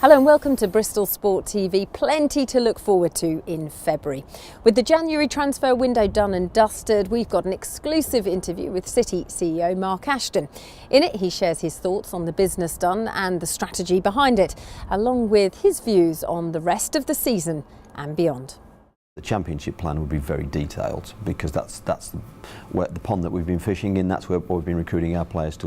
Hello and welcome to Bristol Sport TV. Plenty to look forward to in February. With the January transfer window done and dusted, we've got an exclusive interview with City CEO Mark Ashton. In it, he shares his thoughts on the business done and the strategy behind it, along with his views on the rest of the season and beyond. The championship plan would be very detailed because that's the pond that we've been fishing in. That's what we've been recruiting our players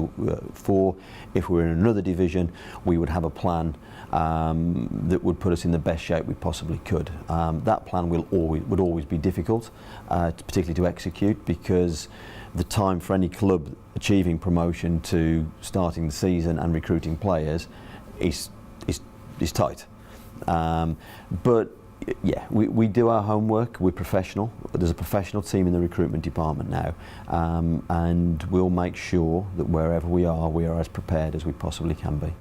for. If we're in another division, we would have a plan that would put us in the best shape we possibly could. That plan would always be difficult, particularly to execute, because the time for any club achieving promotion to starting the season and recruiting players is tight. But yeah, we do our homework. We're professional. There's a professional team in the recruitment department now, and we'll make sure that wherever we are as prepared as we possibly can be.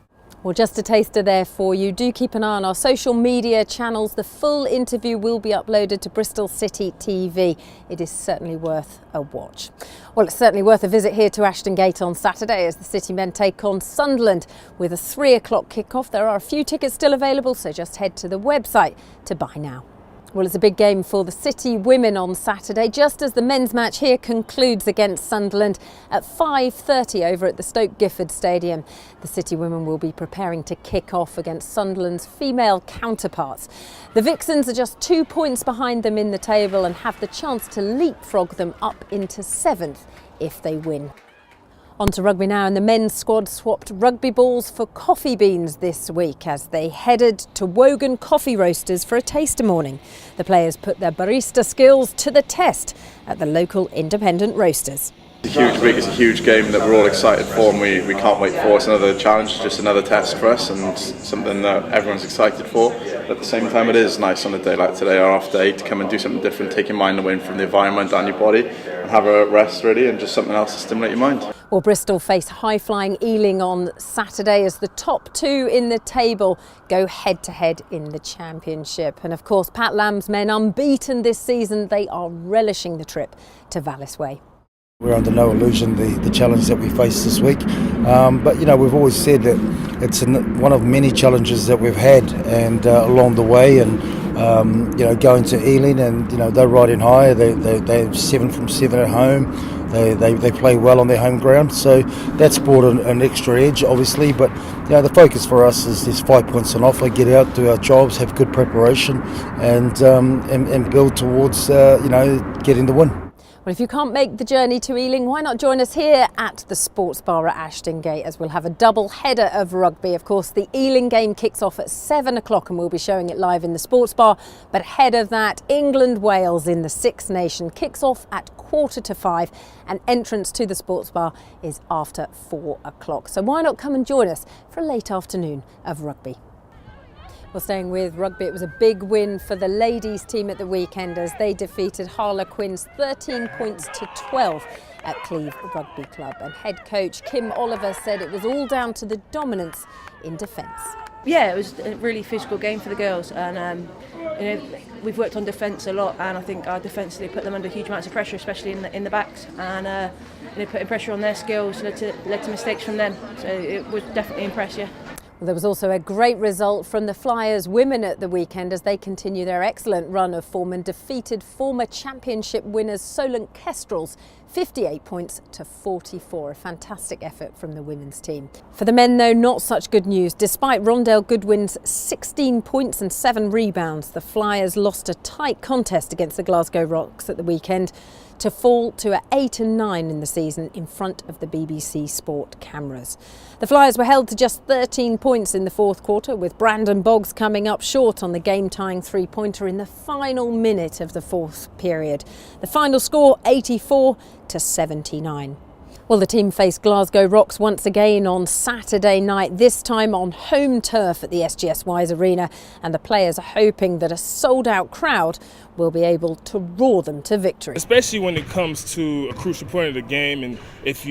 Well, just a taster there for you. Do keep an eye on our social media channels. The full interview will be uploaded to Bristol City TV. It is certainly worth a watch. Well, it's certainly worth a visit here to Ashton Gate on Saturday as the City men take on Sunderland with a 3 o'clock kickoff. There are a few tickets still available, so just head to the website to buy now. Well, it's a big game for the City women on Saturday, just as the men's match here concludes against Sunderland at 5:30 over at the Stoke Gifford Stadium. The City women will be preparing to kick off against Sunderland's female counterparts. The Vixens are just 2 points behind them in the table and have the chance to leapfrog them up into 7th if they win. On to rugby now, and the men's squad swapped rugby balls for coffee beans this week as they headed to Wogan Coffee Roasters for a taster morning. The players put their barista skills to the test at the local independent roasters. It's a huge week, it's a huge game that we're all excited for, and we can't wait for. It's another challenge, just another test for us, and something that everyone's excited for. At the same time, it is nice on a day like today, our off day, to come and do something different, take your mind away from the environment and your body, and have a rest really, and just something else to stimulate your mind. Well, Bristol face high-flying Ealing on Saturday as the top 2 in the table go head-to-head in the Championship. And of course, Pat Lamb's men unbeaten this season. They are relishing the trip to Vallis Way. We're under no illusion the challenge that we face this week, but you know, we've always said that it's one of many challenges that we've had, and along the way, and you know, going to Ealing, and you know, they're riding high. They're 7 from 7 at home. They play well on their home ground, so that's brought an extra edge, obviously. But you know, the focus for us is there's 5 points on offer. Get out, do our jobs, have good preparation, and build towards you know, getting the win. Well, if you can't make the journey to Ealing, why not join us here at the Sports Bar at Ashton Gate, as we'll have a double header of rugby. Of course, the Ealing game kicks off at 7 o'clock and we'll be showing it live in the Sports Bar. But ahead of that, England-Wales in the Six Nations kicks off at 4:45, and entrance to the Sports Bar is after 4 o'clock. So why not come and join us for a late afternoon of rugby? Well, staying with rugby, it was a big win for the ladies team at the weekend as they defeated Harlequins 13 points to 12 at Cleve Rugby Club. And head coach Kim Oliver said it was all down to the dominance in defence. Yeah, it was a really physical game for the girls, and you know, we've worked on defence a lot, and I think our defensively put them under huge amounts of pressure, especially in the backs, and you know, putting pressure on their skills led to mistakes from them. So it was definitely impressive. Yeah. Well, there was also a great result from the Flyers women at the weekend as they continue their excellent run of form and defeated former championship winners Solent Kestrels 58 points to 44. A fantastic effort from the women's team. For the men, though, not such good news. Despite Rondell Goodwin's 16 points and 7 rebounds, the Flyers lost a tight contest against the Glasgow Rocks at the weekend to fall to 8 and 9 in the season in front of the BBC Sport cameras. The Flyers were held to just 13 points in the fourth quarter, with Brandon Boggs coming up short on the game-tying three-pointer in the final minute of the fourth period. The final score, 84-79. Well, the team faced Glasgow Rocks once again on Saturday night, this time on home turf at the SGS Wise Arena, and the players are hoping that a sold-out crowd will be able to roar them to victory. Especially when it comes to a crucial point of the game, and if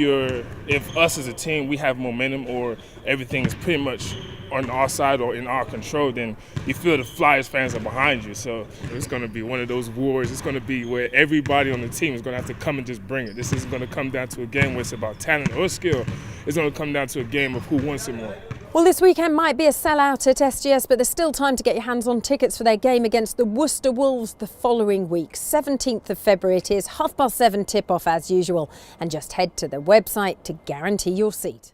us as a team, we have momentum or everything is pretty much on our side or in our control, then you feel the Flyers fans are behind you. So it's going to be one of those wars. It's going to be where everybody on the team is going to have to come and just bring it. This isn't going to come down to a game where it's about talent or skill. It's going to come down to a game of who wants it more. Well, this weekend might be a sellout at SGS, but there's still time to get your hands on tickets for their game against the Worcester Wolves the following week. 17th of February it is, 7:30 tip-off as usual, and just head to the website to guarantee your seat.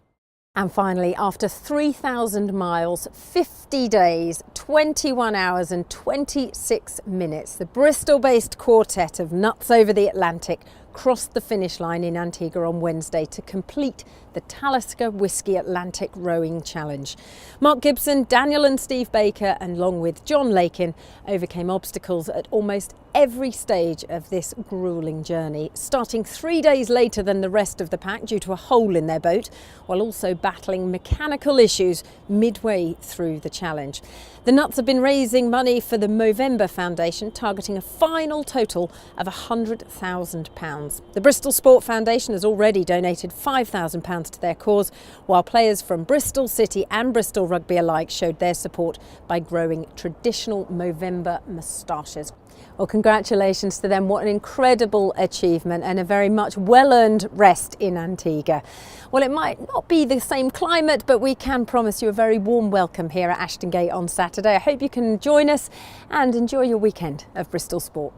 And finally, after 3,000 miles, 50 days, 21 hours and 26 minutes, the Bristol-based quartet of Nuts Over the Atlantic crossed the finish line in Antigua on Wednesday to complete the Talisker Whisky Atlantic Rowing Challenge. Mark Gibson, Daniel and Steve Baker, and along with John Lakin, overcame obstacles at almost every stage of this gruelling journey, starting 3 days later than the rest of the pack due to a hole in their boat, while also battling mechanical issues midway through the challenge. The Nuts have been raising money for the Movember Foundation, targeting a final total of £100,000. The Bristol Sport Foundation has already donated £5,000 to their cause, while players from Bristol City and Bristol Rugby alike showed their support by growing traditional Movember moustaches. Well, congratulations to them. What an incredible achievement and a very much well-earned rest in Antigua. Well, it might not be the same climate, but we can promise you a very warm welcome here at Ashton Gate on Saturday. I hope you can join us and enjoy your weekend of Bristol Sport.